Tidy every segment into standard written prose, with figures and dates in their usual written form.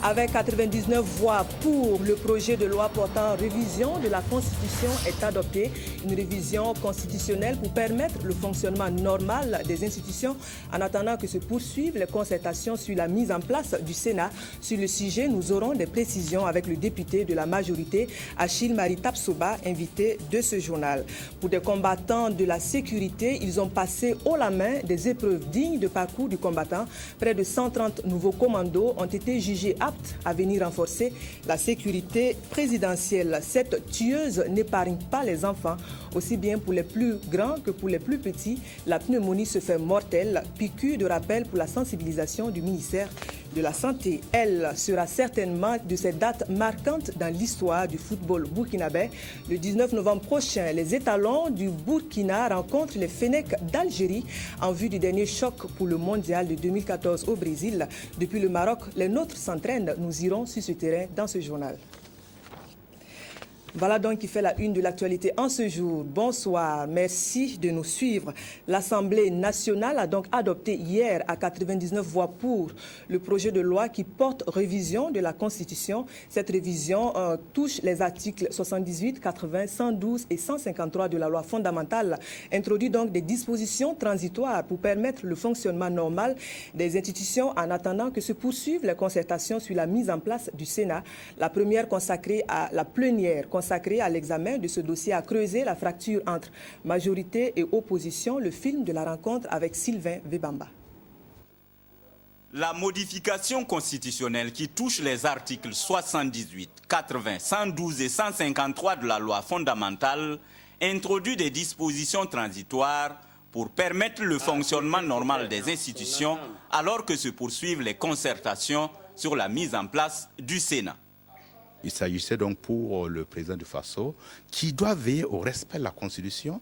Avec 99 voix pour, le projet de loi portant révision de la Constitution est adopté. Une révision constitutionnelle pour permettre le fonctionnement normal des institutions en attendant que se poursuivent les concertations sur la mise en place du Sénat. Sur le sujet, nous aurons des précisions avec le député de la majorité, Achille Marie Tapsoba, invité de ce journal. Pour des combattants de la sécurité, ils ont passé haut la main des épreuves dignes de parcours du combattant. Près de 130 nouveaux commandos ont été jugés aptes à venir renforcer la sécurité présidentielle. Cette tueuse n'épargne pas les enfants, aussi bien pour les plus grands que pour les plus petits. La pneumonie se fait mortelle. Piqûre de rappel pour la sensibilisation du ministère de la Santé. Elle sera certainement de ces dates marquantes dans l'histoire du football burkinabé. Le 19 novembre prochain, les étalons du Burkina rencontrent les Fennecs d'Algérie en vue du dernier choc pour le mondial de 2014 au Brésil. Depuis le Maroc, les nôtres s'entraînent. Nous irons sur ce terrain dans ce journal. Voilà donc qui fait la une de l'actualité en ce jour. Bonsoir, merci de nous suivre. L'Assemblée nationale a donc adopté hier à 99 voix pour le projet de loi qui porte révision de la Constitution. Cette révision touche les articles 78, 80, 112 et 153 de la loi fondamentale. Introduit donc des dispositions transitoires pour permettre le fonctionnement normal des institutions en attendant que se poursuivent les concertations sur la mise en place du Sénat. La première consacrée à la plénière consacré à l'examen de ce dossier a creusé la fracture entre majorité et opposition. Le film de la rencontre avec Sylvain Vebamba. La modification constitutionnelle qui touche les articles 78, 80, 112 et 153 de la loi fondamentale introduit des dispositions transitoires pour permettre le fonctionnement normal des institutions alors que se poursuivent les concertations sur la mise en place du Sénat. Il s'agissait donc pour le président du Faso, qui doit veiller au respect de la Constitution,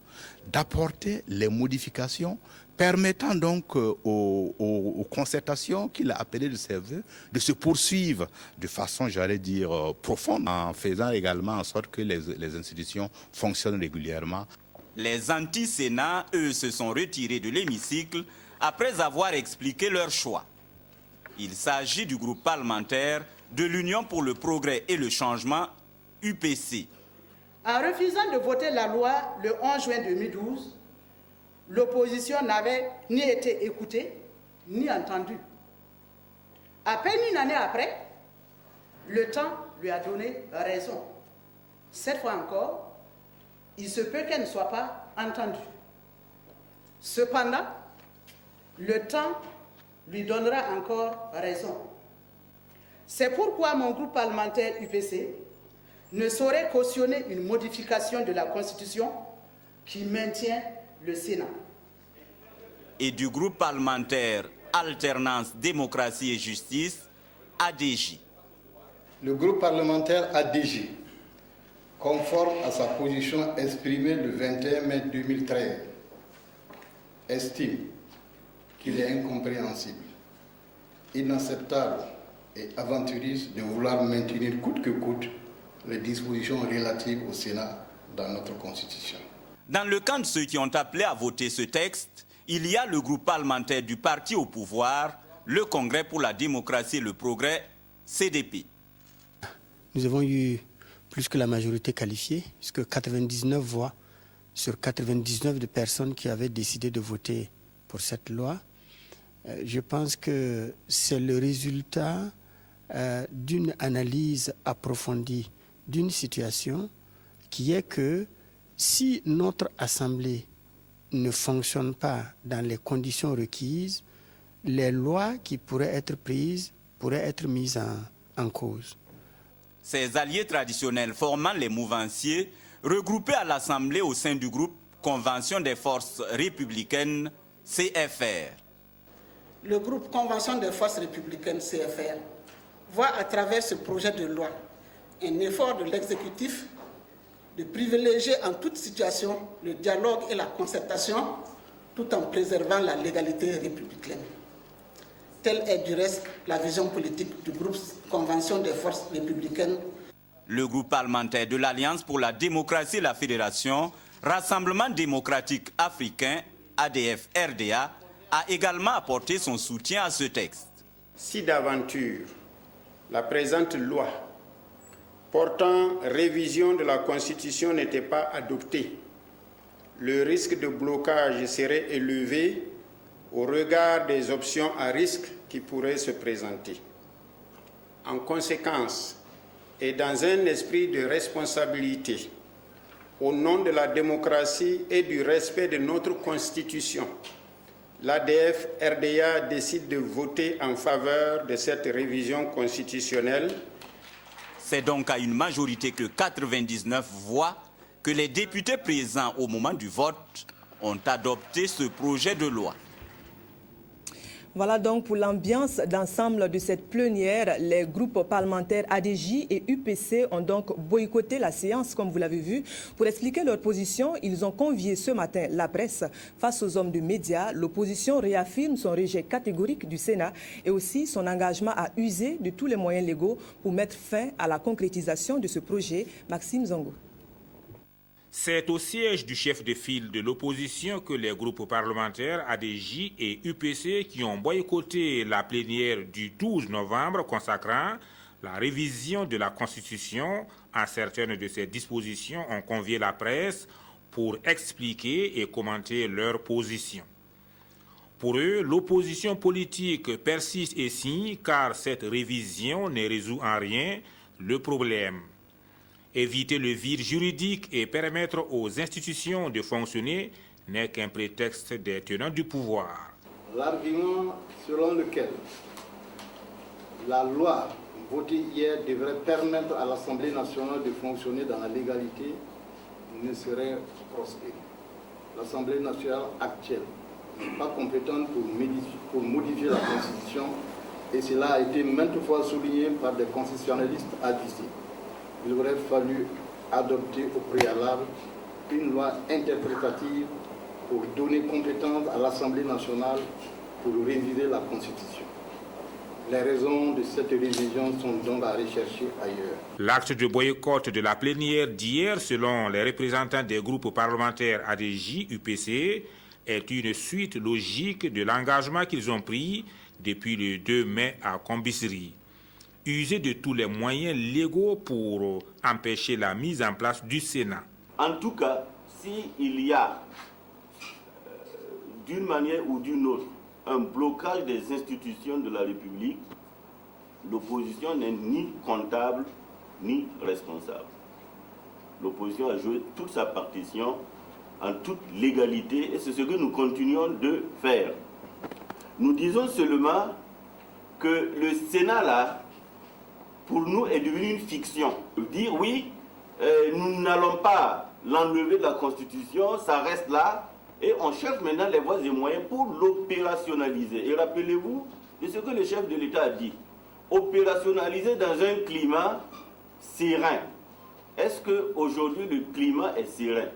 d'apporter les modifications permettant donc aux concertations qu'il a appelées de ses voeux de se poursuivre de façon, j'allais dire, profonde, en faisant également en sorte que les institutions fonctionnent régulièrement. Les anti-Sénat, eux, se sont retirés de l'hémicycle après avoir expliqué leur choix. Il s'agit du groupe parlementaire de l'Union pour le progrès et le changement, UPC. En refusant de voter la loi le 11 juin 2012, l'opposition n'avait ni été écoutée, ni entendue. À peine une année après, le temps lui a donné raison. Cette fois encore, il se peut qu'elle ne soit pas entendue. Cependant, le temps lui donnera encore raison. C'est pourquoi mon groupe parlementaire UPC ne saurait cautionner une modification de la Constitution qui maintient le Sénat. Et du groupe parlementaire Alternance, Démocratie et Justice, ADJ. Le groupe parlementaire ADJ, conforme à sa position exprimée le 21 mai 2013, estime qu'il est incompréhensible, inacceptable et aventuriste de vouloir maintenir coûte que coûte les dispositions relatives au Sénat dans notre Constitution. Dans le camp de ceux qui ont appelé à voter ce texte, il y a le groupe parlementaire du parti au pouvoir, le Congrès pour la démocratie et le progrès, CDP. Nous avons eu plus que la majorité qualifiée, puisque 99 voix sur 99 de personnes qui avaient décidé de voter pour cette loi. Je pense que c'est le résultat d'une analyse approfondie d'une situation qui est que si notre Assemblée ne fonctionne pas dans les conditions requises, les lois qui pourraient être prises pourraient être mises en cause. Ces alliés traditionnels formant les mouvanciers, regroupés à l'Assemblée au sein du groupe Convention des forces républicaines, CFR. Le groupe Convention des forces républicaines, CFR, voit à travers ce projet de loi un effort de l'exécutif de privilégier en toute situation le dialogue et la concertation tout en préservant la légalité républicaine. Telle est du reste la vision politique du groupe Convention des forces républicaines. Le groupe parlementaire de l'Alliance pour la démocratie et la fédération, Rassemblement démocratique africain, ADF-RDA, a également apporté son soutien à ce texte. Si d'aventure la présente loi portant révision de la Constitution n'était pas adoptée, le risque de blocage serait élevé au regard des options à risque qui pourraient se présenter. En conséquence, et dans un esprit de responsabilité, au nom de la démocratie et du respect de notre Constitution, l'ADF-RDA décide de voter en faveur de cette révision constitutionnelle. C'est donc à une majorité de 99 voix que les députés présents au moment du vote ont adopté ce projet de loi. Voilà donc pour l'ambiance d'ensemble de cette plénière. Les groupes parlementaires ADJ et UPC ont donc boycotté la séance, comme vous l'avez vu. Pour expliquer leur position, ils ont convié ce matin la presse. Face aux hommes de médias, l'opposition réaffirme son rejet catégorique du Sénat et aussi son engagement à user de tous les moyens légaux pour mettre fin à la concrétisation de ce projet. Maxime Zongo. C'est au siège du chef de file de l'opposition que les groupes parlementaires ADJ et UPC qui ont boycotté la plénière du 12 novembre consacrant la révision de la Constitution à certaines de ses dispositions ont convié la presse pour expliquer et commenter leur position. Pour eux, l'opposition politique persiste et signe car cette révision ne résout en rien le problème. Éviter le vide juridique et permettre aux institutions de fonctionner n'est qu'un prétexte des tenants du pouvoir. L'argument selon lequel la loi votée hier devrait permettre à l'Assemblée nationale de fonctionner dans la légalité ne serait prospère. L'Assemblée nationale actuelle n'est pas compétente pour modifier la Constitution et cela a été maintes fois souligné par des constitutionnalistes avisés. Il aurait fallu adopter au préalable une loi interprétative pour donner compétence à l'Assemblée nationale pour réviser la Constitution. Les raisons de cette révision sont donc à rechercher ailleurs. L'acte de boycott de la plénière d'hier, selon les représentants des groupes parlementaires ADJ, UPC, est une suite logique de l'engagement qu'ils ont pris depuis le 2 mai à Kombisri. User de tous les moyens légaux pour empêcher la mise en place du Sénat. En tout cas, s'il y a d'une manière ou d'une autre un blocage des institutions de la République, l'opposition n'est ni comptable ni responsable. L'opposition a joué toute sa partition en toute légalité et c'est ce que nous continuons de faire. Nous disons seulement que le Sénat là, pour nous, est devenu une fiction. Dire oui, nous n'allons pas l'enlever de la Constitution, ça reste là, et on cherche maintenant les voies et moyens pour l'opérationnaliser. Et rappelez-vous de ce que le chef de l'État a dit, opérationnaliser dans un climat serein. Est-ce qu'aujourd'hui le climat est serein?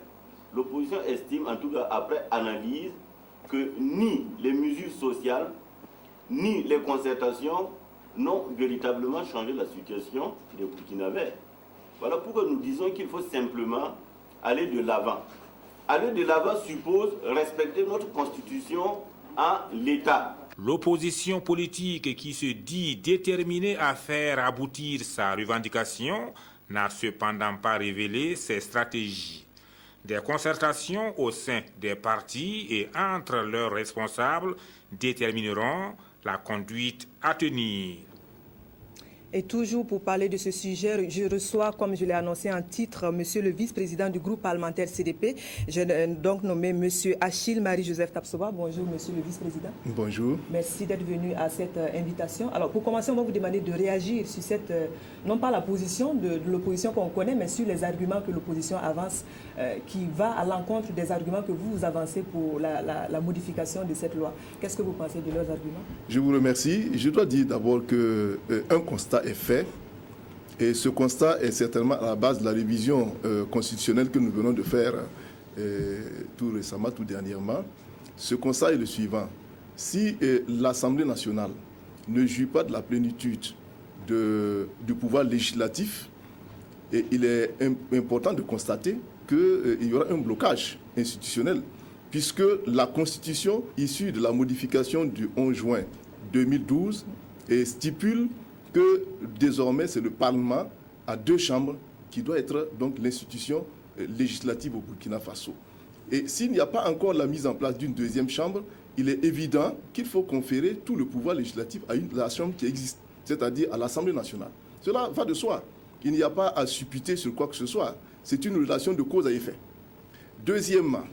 L'opposition estime, en tout cas après analyse, que ni les mesures sociales, ni les concertations n'ont véritablement changé la situation des Burkinabés. Voilà pourquoi nous disons qu'il faut simplement aller de l'avant. Aller de l'avant suppose respecter notre Constitution en l'État. L'opposition politique qui se dit déterminée à faire aboutir sa revendication n'a cependant pas révélé ses stratégies. Des concertations au sein des partis et entre leurs responsables détermineront la conduite à tenir. Et toujours pour parler de ce sujet, je reçois, comme je l'ai annoncé en titre, monsieur le vice-président du groupe parlementaire CDP. J'ai donc nommé monsieur Achille Marie-Joseph Tapsoba. Bonjour, monsieur le vice-président. Bonjour. Merci d'être venu à cette invitation. Alors, pour commencer, on va vous demander de réagir sur cette, non pas la position de l'opposition qu'on connaît, mais sur les arguments que l'opposition avance, qui va à l'encontre des arguments que vous avancez pour la modification de cette loi. Qu'est-ce que vous pensez de leurs arguments? Je vous remercie. Je dois dire d'abord qu'un constat est fait. Et ce constat est certainement à la base de la révision constitutionnelle que nous venons de faire tout récemment, tout dernièrement. Ce constat est le suivant. Si l'Assemblée nationale ne jouit pas de la plénitude du pouvoir législatif, il est important de constater qu'il y aura un blocage institutionnel, puisque la Constitution issue de la modification du 11 juin 2012 stipule que désormais c'est le Parlement à 2 chambres qui doit être donc l'institution législative au Burkina Faso. Et s'il n'y a pas encore la mise en place d'une 2e chambre, il est évident qu'il faut conférer tout le pouvoir législatif à la chambre qui existe, c'est-à-dire à l'Assemblée nationale. Cela va de soi. Il n'y a pas à supputer sur quoi que ce soit. C'est une relation de cause à effet. Deuxièmement,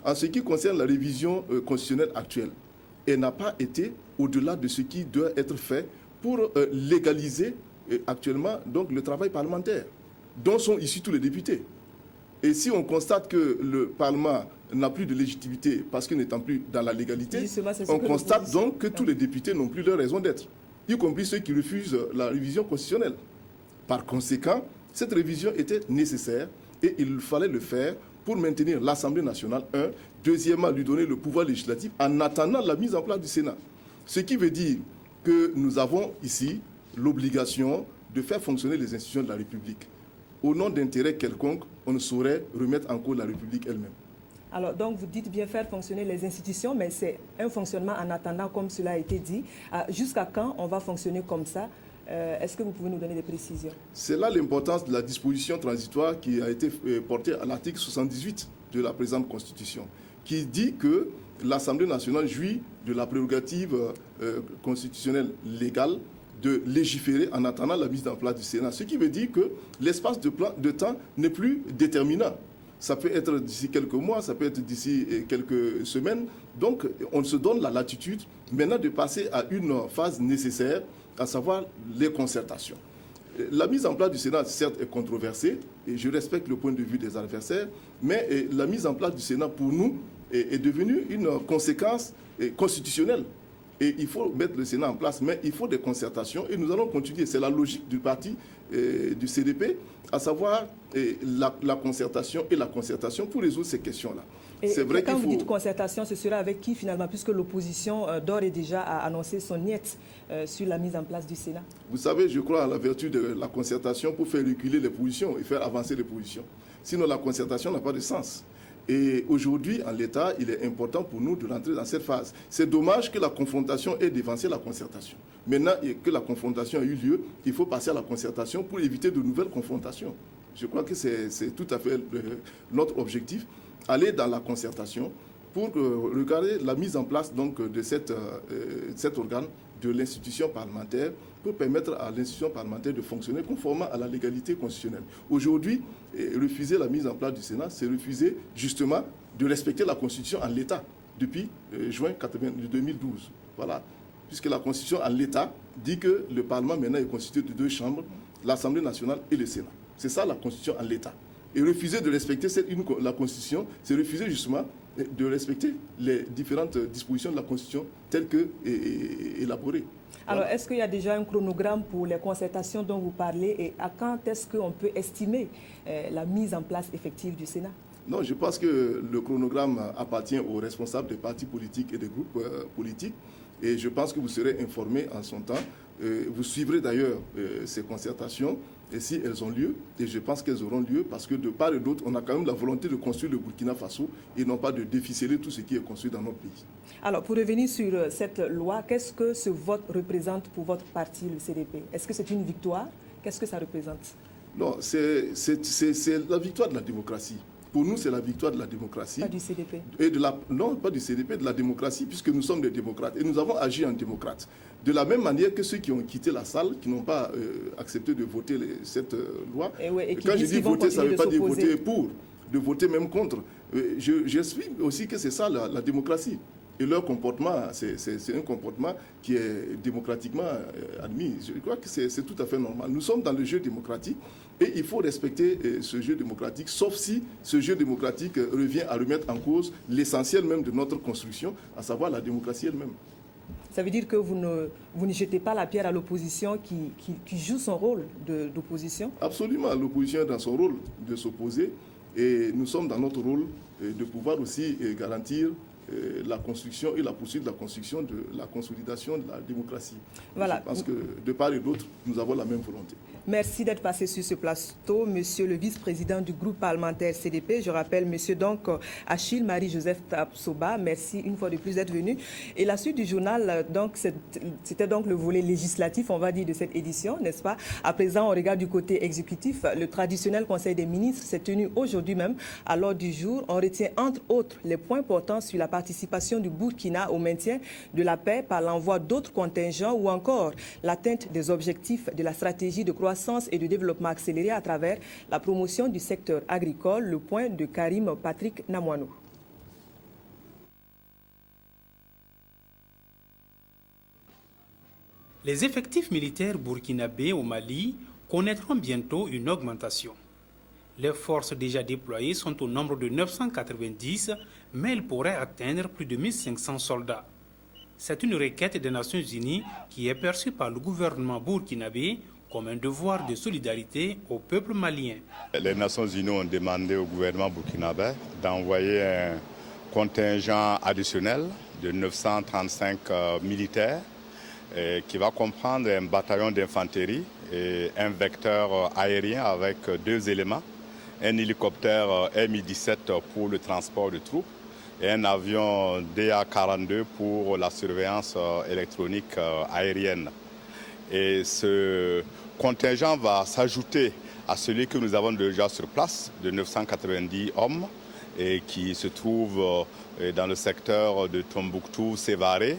en ce qui concerne la révision constitutionnelle actuelle, elle n'a pas été au-delà de ce qui doit être fait pour légaliser actuellement donc, le travail parlementaire, dont sont issus tous les députés. Et si on constate que le Parlement n'a plus de légitimité parce qu'il n'étant plus dans la légalité, on constate donc que tous les députés n'ont plus leur raison d'être, y compris ceux qui refusent la révision constitutionnelle. Par conséquent, cette révision était nécessaire et il fallait le faire pour maintenir l'Assemblée nationale, deuxièmement, lui donner le pouvoir législatif en attendant la mise en place du Sénat. Ce qui veut dire que nous avons ici l'obligation de faire fonctionner les institutions de la République. Au nom d'intérêts quelconques, on ne saurait remettre en cause la République elle-même. Alors, donc, vous dites bien faire fonctionner les institutions, mais c'est un fonctionnement en attendant, comme cela a été dit. Jusqu'à quand on va fonctionner comme ça? Est-ce que vous pouvez nous donner des précisions? C'est là l'importance de la disposition transitoire qui a été portée à l'article 78 de la présente Constitution, qui dit que l'Assemblée nationale jouit de la prérogative constitutionnelle légale de légiférer en attendant la mise en place du Sénat. Ce qui veut dire que l'espace de temps n'est plus déterminant. Ça peut être d'ici quelques mois, ça peut être d'ici quelques semaines. Donc, on se donne la latitude maintenant de passer à une phase nécessaire, à savoir les concertations. La mise en place du Sénat, certes, est controversée, et je respecte le point de vue des adversaires, mais la mise en place du Sénat, pour nous, est devenue une conséquence constitutionnelle. Et il faut mettre le Sénat en place, mais il faut des concertations, et nous allons continuer. C'est la logique du parti du CDP, à savoir la concertation et la concertation pour résoudre ces questions-là. C'est vrai quand vous dites concertation, ce sera avec qui finalement, puisque l'opposition d'ores et déjà a annoncé son niet sur la mise en place du Sénat? Vous savez, je crois à la vertu de la concertation pour faire reculer les positions et faire avancer les positions. Sinon, la concertation n'a pas de sens. Et aujourd'hui, en l'état, il est important pour nous de rentrer dans cette phase. C'est dommage que la confrontation ait dévancé la concertation. Maintenant que la confrontation a eu lieu, il faut passer à la concertation pour éviter de nouvelles confrontations. Je crois que c'est tout à fait notre objectif, aller dans la concertation pour regarder la mise en place donc, de cet organe de l'institution parlementaire pour permettre à l'institution parlementaire de fonctionner conformément à la légalité constitutionnelle. Aujourd'hui, refuser la mise en place du Sénat, c'est refuser justement de respecter la Constitution en l'état depuis juin 2012. Voilà. Puisque la Constitution en l'état dit que le Parlement maintenant est constitué de 2 chambres, l'Assemblée nationale et le Sénat. C'est ça la Constitution en l'état. Et refuser de respecter la Constitution, c'est refuser justement de respecter les différentes dispositions de la Constitution telles qu'élaborées. Alors, est-ce qu'il y a déjà un chronogramme pour les concertations dont vous parlez et à quand est-ce qu'on peut estimer la mise en place effective du Sénat? Non, je pense que le chronogramme appartient aux responsables des partis politiques et des groupes politiques et je pense que vous serez informés en son temps. Vous suivrez d'ailleurs ces concertations et si elles ont lieu, et je pense qu'elles auront lieu parce que de part et d'autre, on a quand même la volonté de construire le Burkina Faso et non pas de déficeler tout ce qui est construit dans notre pays. Alors, pour revenir sur cette loi, qu'est-ce que ce vote représente pour votre parti, le CDP? Est-ce que c'est une victoire? Qu'est-ce que ça représente? Non, c'est la victoire de la démocratie. Pour nous, c'est la victoire de la démocratie. Pas du CDP? Non, pas du CDP, de la démocratie, puisque nous sommes des démocrates. Et nous avons agi en démocrates. De la même manière que ceux qui ont quitté la salle, qui n'ont pas accepté de voter cette loi. Et quand je dis voter, ça ne veut pas dire voter pour, de voter même contre. J'explique aussi que c'est ça la démocratie. Et leur comportement, c'est un comportement qui est démocratiquement admis. Je crois que c'est tout à fait normal. Nous sommes dans le jeu démocratique et il faut respecter ce jeu démocratique, sauf si ce jeu démocratique revient à remettre en cause l'essentiel même de notre construction, à savoir la démocratie elle-même. Ça veut dire que vous ne jetez pas la pierre à l'opposition qui joue son rôle d'opposition? Absolument, l'opposition est dans son rôle de s'opposer et nous sommes dans notre rôle de pouvoir aussi garantir la construction et la poursuite de la construction de la consolidation de la démocratie. Voilà. Je pense que de part et d'autre, nous avons la même volonté. Merci d'être passé sur ce plateau, monsieur le vice-président du groupe parlementaire CDP. Je rappelle, monsieur donc Achille Marie-Joseph Tapsoba, merci une fois de plus d'être venu. Et la suite du journal, donc c'était donc le volet législatif, on va dire, de cette édition, n'est-ce pas? À présent, on regarde du côté exécutif. Le traditionnel Conseil des ministres s'est tenu aujourd'hui même à l'ordre du jour. On retient entre autres les points portant sur la participation du Burkina au maintien de la paix par l'envoi d'autres contingents ou encore l'atteinte des objectifs de la stratégie de croissance et de développement accéléré à travers la promotion du secteur agricole. Le point de Karim Patrick Namouanou. Les effectifs militaires burkinabés au Mali connaîtront bientôt une augmentation. Les forces déjà déployées sont au nombre de 990, mais elles pourraient atteindre plus de 1500 soldats. C'est une requête des Nations Unies qui est perçue par le gouvernement burkinabé comme un devoir de solidarité au peuple malien. Les Nations Unies ont demandé au gouvernement burkinabé d'envoyer un contingent additionnel de 935 militaires qui va comprendre un bataillon d'infanterie et un vecteur aérien avec 2 éléments, un hélicoptère Mi-17 pour le transport de troupes et un avion DA-42 pour la surveillance électronique aérienne. Et ce contingent va s'ajouter à celui que nous avons déjà sur place, de 990 hommes, et qui se trouve dans le secteur de Tombouctou-Sévaré,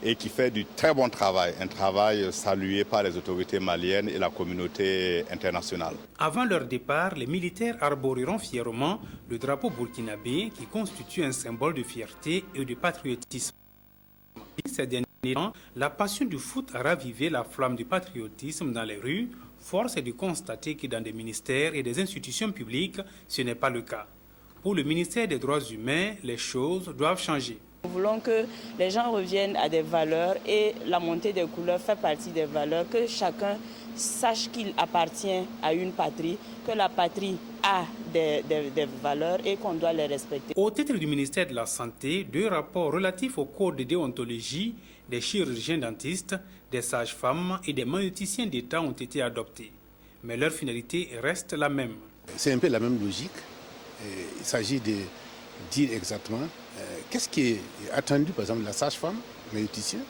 et qui fait du très bon travail, un travail salué par les autorités maliennes et la communauté internationale. Avant leur départ, les militaires arboreront fièrement le drapeau burkinabé qui constitue un symbole de fierté et de patriotisme. Ces derniers temps, la passion du foot a ravivé la flamme du patriotisme dans les rues. Force est de constater que dans des ministères et des institutions publiques, ce n'est pas le cas. Pour le ministère des Droits humains, les choses doivent changer. Nous voulons que les gens reviennent à des valeurs et la montée des couleurs fait partie des valeurs, que chacun sache qu'il appartient à une patrie, que la patrie a des valeurs et qu'on doit les respecter. Au titre du ministère de la Santé, 2 rapports relatifs au code de déontologie des chirurgiens dentistes, des sages-femmes et des maïoticiens d'État ont été adoptés. Mais leur finalité reste la même. C'est un peu la même logique. Il s'agit de dire exactement qu'est-ce qui est attendu, par exemple, de la sage-femme, maïoticien,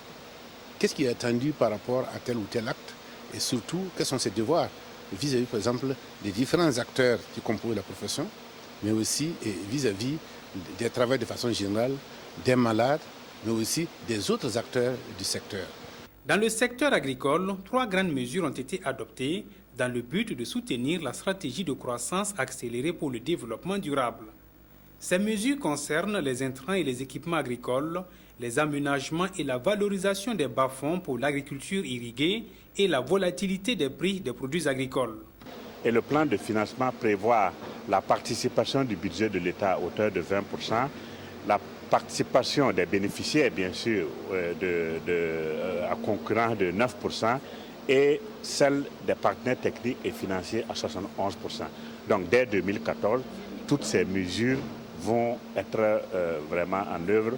qu'est-ce qui est attendu par rapport à tel ou tel acte, et surtout, quels sont ses devoirs vis-à-vis, par exemple, des différents acteurs qui composent la profession, mais aussi vis-à-vis des travailleurs de façon générale, des malades, mais aussi des autres acteurs du secteur. Dans le secteur agricole, 3 grandes mesures ont été adoptées dans le but de soutenir la stratégie de croissance accélérée pour le développement durable. Ces mesures concernent les intrants et les équipements agricoles, les aménagements et la valorisation des bas-fonds pour l'agriculture irriguée et la volatilité des prix des produits agricoles. Et le plan de financement prévoit la participation du budget de l'État à hauteur de 20%, la participation des bénéficiaires, bien sûr, à concurrence de 9%, et celle des partenaires techniques et financiers à 71%. Donc dès 2014, toutes ces mesures vont être vraiment en œuvre.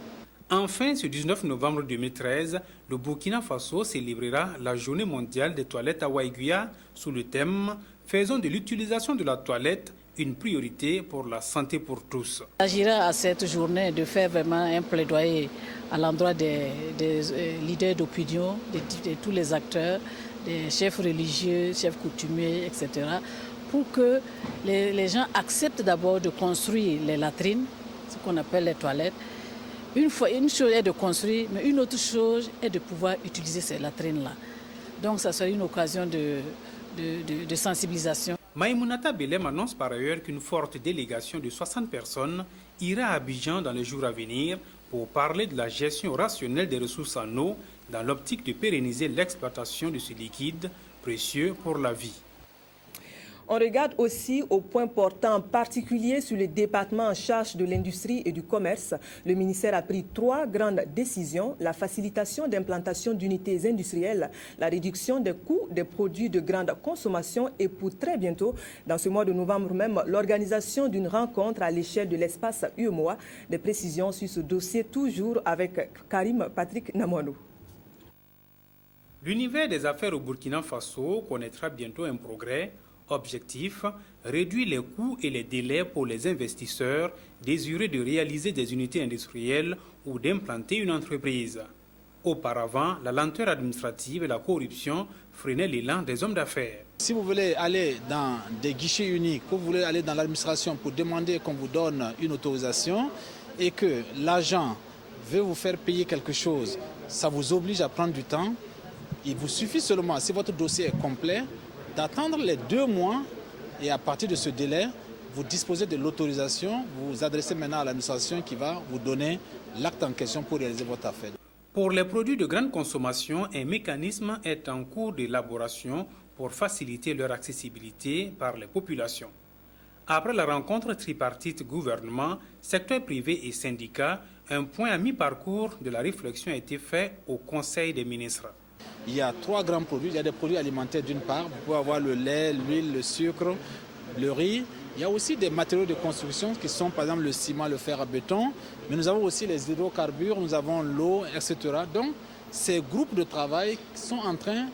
Enfin, ce 19 novembre 2013, le Burkina Faso célébrera la Journée mondiale des toilettes à Waïguia sous le thème « Faisons de l'utilisation de la toilette une priorité pour la santé pour tous ». Il s'agira à cette journée de faire vraiment un plaidoyer à l'endroit des leaders d'opinion, de tous les acteurs, des chefs religieux, chefs coutumiers, etc., pour que les gens acceptent d'abord de construire les latrines, ce qu'on appelle les toilettes. Une chose est de construire, mais une autre chose est de pouvoir utiliser ces latrines-là. Donc ça serait une occasion de sensibilisation. Maïmounata Belem annonce par ailleurs qu'une forte délégation de 60 personnes ira à Abidjan dans les jours à venir pour parler de la gestion rationnelle des ressources en eau dans l'optique de pérenniser l'exploitation de ce liquide précieux pour la vie. On regarde aussi au point portant en particulier sur le département en charge de l'industrie et du commerce. Le ministère a pris 3 grandes décisions: la facilitation d'implantation d'unités industrielles, la réduction des coûts des produits de grande consommation et pour très bientôt, dans ce mois de novembre même, l'organisation d'une rencontre à l'échelle de l'espace UEMOA. Des précisions sur ce dossier toujours avec Karim Patrick Namoinou. L'univers des affaires au Burkina Faso connaîtra bientôt un progrès. Objectif, réduire les coûts et les délais pour les investisseurs désireux de réaliser des unités industrielles ou d'implanter une entreprise. Auparavant, la lenteur administrative et la corruption freinaient l'élan des hommes d'affaires. Si vous voulez aller dans des guichets uniques, que vous voulez aller dans l'administration pour demander qu'on vous donne une autorisation et que l'agent veut vous faire payer quelque chose, ça vous oblige à prendre du temps. Il vous suffit seulement, si votre dossier est complet, d'attendre les 2 mois et à partir de ce délai, vous disposez de l'autorisation, vous vous adressez maintenant à l'administration qui va vous donner l'acte en question pour réaliser votre affaire. Pour les produits de grande consommation, un mécanisme est en cours d'élaboration pour faciliter leur accessibilité par les populations. Après la rencontre tripartite gouvernement, secteur privé et syndicats, un point à mi-parcours de la réflexion a été fait au Conseil des ministres. Il y a 3 grands produits. Il y a des produits alimentaires d'une part. Vous pouvez avoir le lait, l'huile, le sucre, le riz. Il y a aussi des matériaux de construction qui sont par exemple le ciment, le fer à béton. Mais nous avons aussi les hydrocarbures, nous avons l'eau, etc. Donc ces groupes de travail sont en train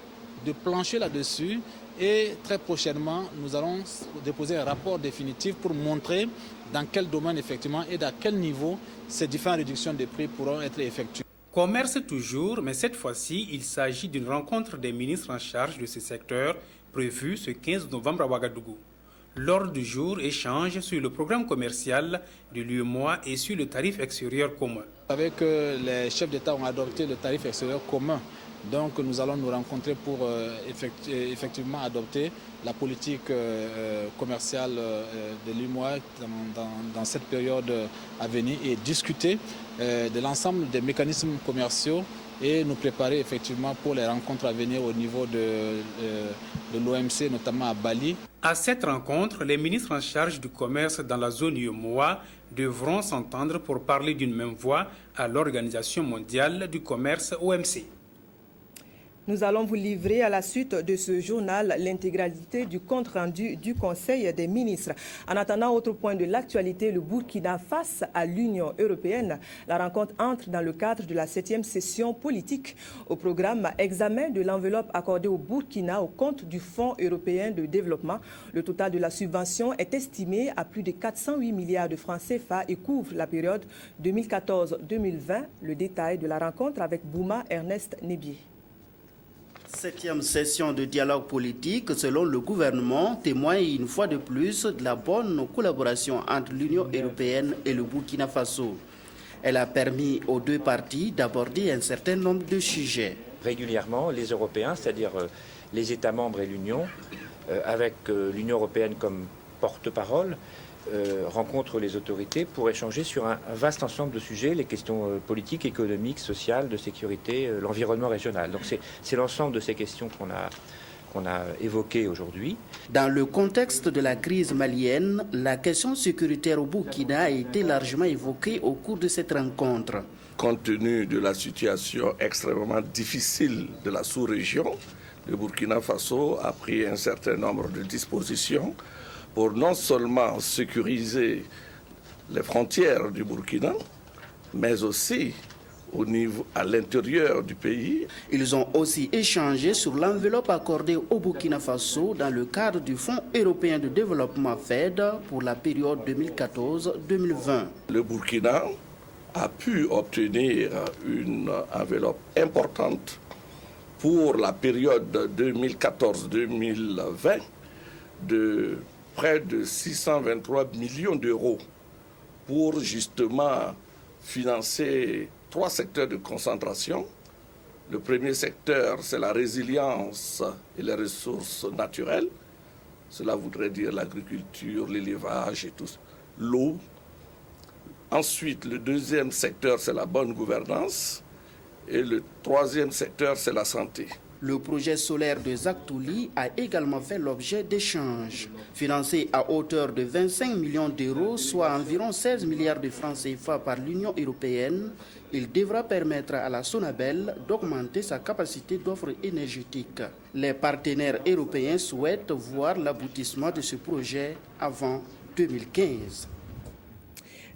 de plancher là-dessus. Et très prochainement, nous allons déposer un rapport définitif pour montrer dans quel domaine effectivement et à quel niveau ces différentes réductions de prix pourront être effectuées. Commerce toujours, mais cette fois-ci, il s'agit d'une rencontre des ministres en charge de ce secteur prévue ce 15 novembre à Ouagadougou. L'ordre du jour échange sur le programme commercial de l'UEMOA et sur le tarif extérieur commun. Avec les chefs d'État ont adopté le tarif extérieur commun. Donc nous allons nous rencontrer pour effectivement adopter la politique commerciale de l'UEMOA dans cette période à venir et discuter de l'ensemble des mécanismes commerciaux et nous préparer effectivement pour les rencontres à venir au niveau de l'OMC, notamment à Bali. À cette rencontre, les ministres en charge du commerce dans la zone UEMOA devront s'entendre pour parler d'une même voix à l'Organisation mondiale du commerce OMC. Nous allons vous livrer à la suite de ce journal l'intégralité du compte-rendu du Conseil des ministres. En attendant, autre point de l'actualité, le Burkina face à l'Union européenne. La rencontre entre dans le cadre de la 7e session politique. Au programme, examen de l'enveloppe accordée au Burkina au compte du Fonds européen de développement. Le total de la subvention est estimé à plus de 408 milliards de francs CFA et couvre la période 2014-2020. Le détail de la rencontre avec Bouma Ernest Nébier. 7e session de dialogue politique, selon le gouvernement, témoigne une fois de plus de la bonne collaboration entre l'Union européenne et le Burkina Faso. Elle a permis aux 2 parties d'aborder un certain nombre de sujets. Régulièrement, les Européens, c'est-à-dire les États membres et l'Union, avec l'Union européenne comme porte-parole, rencontrent les autorités pour échanger sur un vaste ensemble de sujets, les questions politiques, économiques, sociales, de sécurité, l'environnement régional. Donc c'est l'ensemble de ces questions qu'on a évoquées aujourd'hui. Dans le contexte de la crise malienne, la question sécuritaire au Burkina a été largement évoquée au cours de cette rencontre. Compte tenu de la situation extrêmement difficile de la sous-région, le Burkina Faso a pris un certain nombre de dispositions pour non seulement sécuriser les frontières du Burkina, mais aussi à l'intérieur du pays. Ils ont aussi échangé sur l'enveloppe accordée au Burkina Faso dans le cadre du Fonds européen de développement FED pour la période 2014-2020. Le Burkina a pu obtenir une enveloppe importante pour la période 2014-2020 de près de 623 millions d'euros pour justement financer 3 secteurs de concentration. Le premier secteur, c'est la résilience et les ressources naturelles. Cela voudrait dire l'agriculture, l'élevage et tout, l'eau. Ensuite, le deuxième secteur, c'est la bonne gouvernance. Et le troisième secteur, c'est la santé. Le projet solaire de Zaktouli a également fait l'objet d'échanges. Financé à hauteur de 25 millions d'euros, soit environ 16 milliards de francs CFA par l'Union européenne, il devra permettre à la Sonabel d'augmenter sa capacité d'offre énergétique. Les partenaires européens souhaitent voir l'aboutissement de ce projet avant 2015.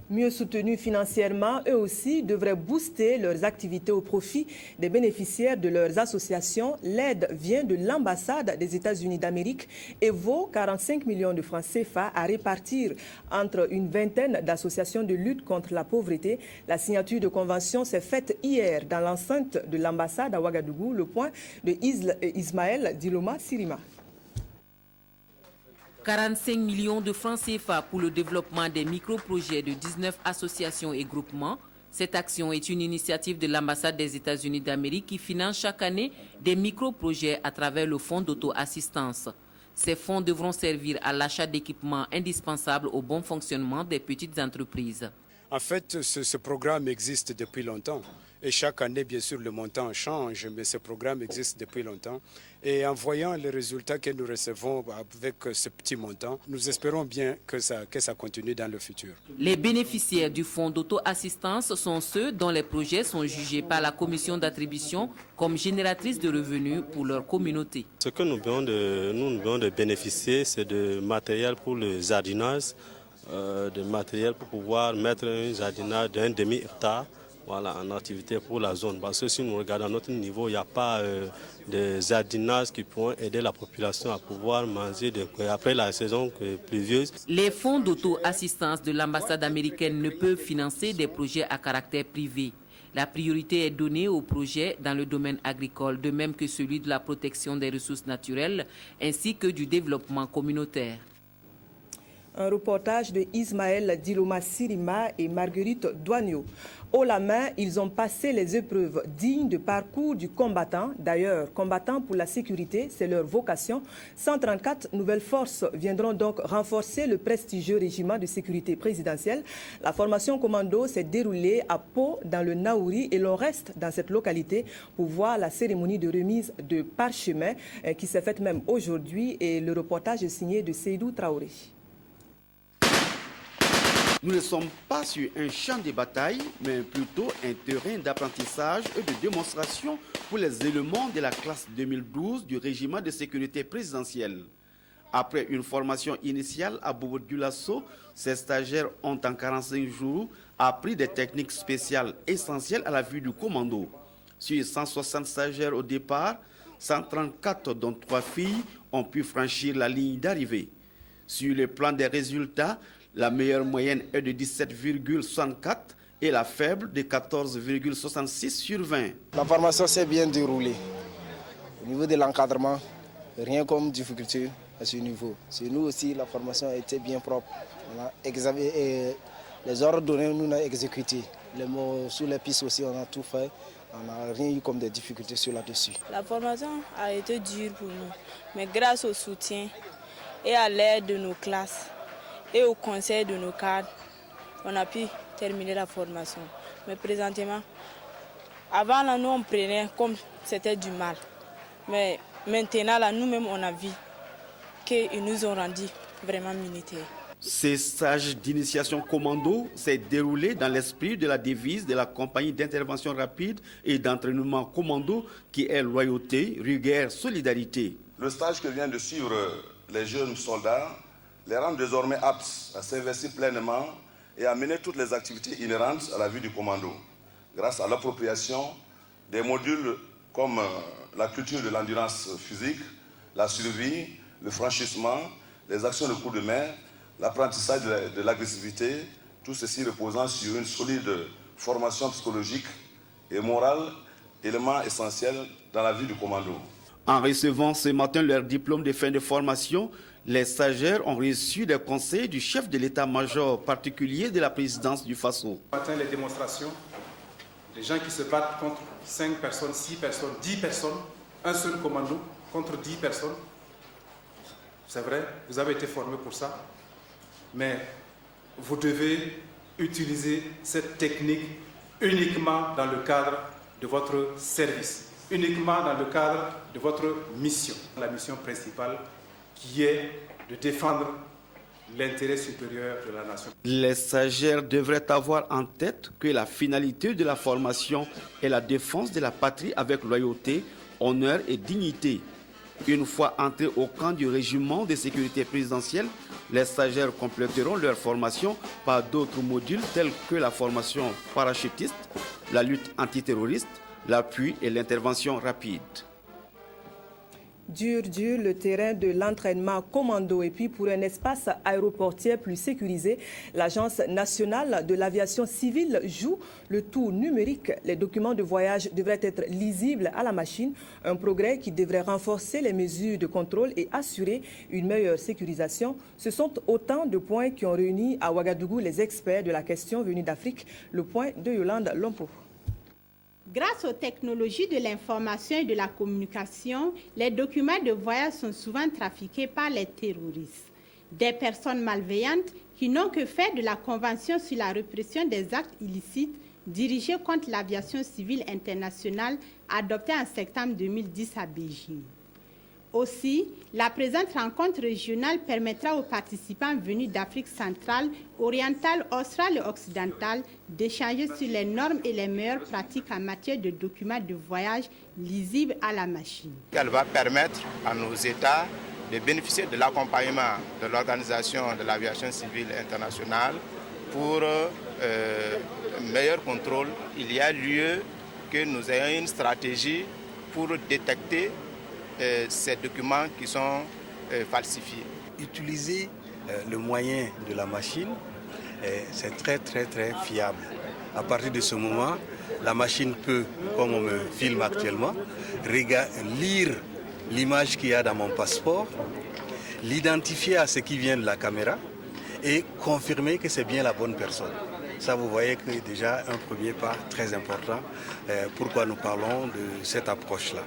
Mieux soutenus financièrement, eux aussi devraient booster leurs activités au profit des bénéficiaires de leurs associations. L'aide vient de l'ambassade des États-Unis d'Amérique et vaut 45 millions de francs CFA à répartir entre une vingtaine d'associations de lutte contre la pauvreté. La signature de convention s'est faite hier dans l'enceinte de l'ambassade à Ouagadougou. Le point de Ismaël Diloma Sirima. 45 millions de francs CFA pour le développement des micro-projets de 19 associations et groupements. Cette action est une initiative de l'ambassade des États-Unis d'Amérique qui finance chaque année des micro-projets à travers le fonds d'auto-assistance. Ces fonds devront servir à l'achat d'équipements indispensables au bon fonctionnement des petites entreprises. En fait, ce programme existe depuis longtemps. Et chaque année, bien sûr, le montant change, mais ce programme existe depuis longtemps. Et en voyant les résultats que nous recevons avec ce petit montant, nous espérons bien que ça continue dans le futur. Les bénéficiaires du fonds d'auto-assistance sont ceux dont les projets sont jugés par la commission d'attribution comme génératrices de revenus pour leur communauté. Ce que nous venons de bénéficier, c'est de matériel pour le jardinage, de matériel pour pouvoir mettre un jardinage d'un demi-hectare. Voilà, en activité pour la zone. Parce que si nous regardons à notre niveau, il n'y a pas de jardinage qui pourront aider la population à pouvoir manger après la saison pluvieuse. Les fonds d'auto-assistance de l'ambassade américaine ne peuvent financer des projets à caractère privé. La priorité est donnée aux projets dans le domaine agricole, de même que celui de la protection des ressources naturelles, ainsi que du développement communautaire. Un reportage de Ismaël Diloma Sirima et Marguerite Douagneau. Haut la main, ils ont passé les épreuves dignes de parcours du combattant. D'ailleurs, combattant pour la sécurité, c'est leur vocation. 134 nouvelles forces viendront donc renforcer le prestigieux régiment de sécurité présidentielle. La formation commando s'est déroulée à Pau, dans le Naouri, et l'on reste dans cette localité pour voir la cérémonie de remise de parchemin qui s'est faite même aujourd'hui. Et le reportage est signé de Seydou Traoré. Nous ne sommes pas sur un champ de bataille, mais plutôt un terrain d'apprentissage et de démonstration pour les éléments de la classe 2012 du régiment de sécurité présidentielle. Après une formation initiale à Bobo-Dioulasso, ces stagiaires ont en 45 jours appris des techniques spéciales essentielles à la vie du commando. Sur 160 stagiaires au départ, 134 dont 3 filles ont pu franchir la ligne d'arrivée. Sur le plan des résultats, la meilleure moyenne est de 17,64 et la faible de 14,66 sur 20. La formation s'est bien déroulée. Au niveau de l'encadrement, rien comme difficulté à ce niveau. Chez nous aussi, la formation était bien propre. Les ordres donnés, nous avons exécuté. Sur les pistes aussi, on a tout fait. On n'a rien eu comme des difficultés sur là-dessus. La formation a été dure pour nous, mais grâce au soutien et à l'aide de nos classes, et au conseil de nos cadres, on a pu terminer la formation. Mais présentement, avant là, nous on prenait comme c'était du mal. Mais maintenant là, nous-mêmes on a vu qu'ils nous ont rendu vraiment militaires. Ces stages d'initiation commando s'est déroulé dans l'esprit de la devise de la compagnie d'intervention rapide et d'entraînement commando qui est loyauté, rigueur, solidarité. Le stage que viennent de suivre les jeunes soldats les rend désormais aptes à s'investir pleinement et à mener toutes les activités inhérentes à la vie du commando, grâce à l'appropriation des modules comme la culture de l'endurance physique, la survie, le franchissement, les actions de coup de main, l'apprentissage de l'agressivité, tout ceci reposant sur une solide formation psychologique et morale, élément essentiel dans la vie du commando. En recevant ce matin leur diplôme de fin de formation, les stagiaires ont reçu des conseils du chef de l'état-major particulier de la présidence du Faso. Ce matin, les démonstrations, les gens qui se battent contre 5 personnes, 6 personnes, 10 personnes, un seul commando contre 10 personnes. C'est vrai, vous avez été formés pour ça, mais vous devez utiliser cette technique uniquement dans le cadre de votre service. uniquement dans le cadre de votre mission, la mission principale qui est de défendre l'intérêt supérieur de la nation. Les stagiaires devraient avoir en tête que la finalité de la formation est la défense de la patrie avec loyauté, honneur et dignité. Une fois entrés au camp du régiment de sécurité présidentielle, les stagiaires compléteront leur formation par d'autres modules tels que la formation parachutiste, la lutte antiterroriste, l'appui et l'intervention rapide. Dur le terrain de l'entraînement commando. Et puis pour un espace aéroportier plus sécurisé, l'Agence nationale de l'aviation civile joue le tout numérique. Les documents de voyage devraient être lisibles à la machine, un progrès qui devrait renforcer les mesures de contrôle et assurer une meilleure sécurisation. Ce sont autant de points qui ont réuni à Ouagadougou les experts de la question venue d'Afrique. Le point de Yolande Lompo. Grâce aux technologies de l'information et de la communication, les documents de voyage sont souvent trafiqués par les terroristes. Des personnes malveillantes qui n'ont que faire de la Convention sur la répression des actes illicites dirigée contre l'aviation civile internationale adoptée en septembre 2010 à Beijing. Aussi, la présente rencontre régionale permettra aux participants venus d'Afrique centrale, orientale, australe et occidentale d'échanger sur les normes et les meilleures pratiques en matière de documents de voyage lisibles à la machine. Elle va permettre à nos États de bénéficier de l'accompagnement de l'Organisation de l'aviation civile internationale pour un meilleur contrôle. Il y a lieu que nous ayons une stratégie pour détecter ces documents qui sont falsifiés. Utiliser le moyen de la machine, c'est très fiable. À partir de ce moment, la machine peut, comme on me filme actuellement, lire l'image qu'il y a dans mon passeport, l'identifier à ce qui vient de la caméra et confirmer que c'est bien la bonne personne. Ça, vous voyez que déjà un premier pas très important. Pourquoi nous parlons de cette approche-là?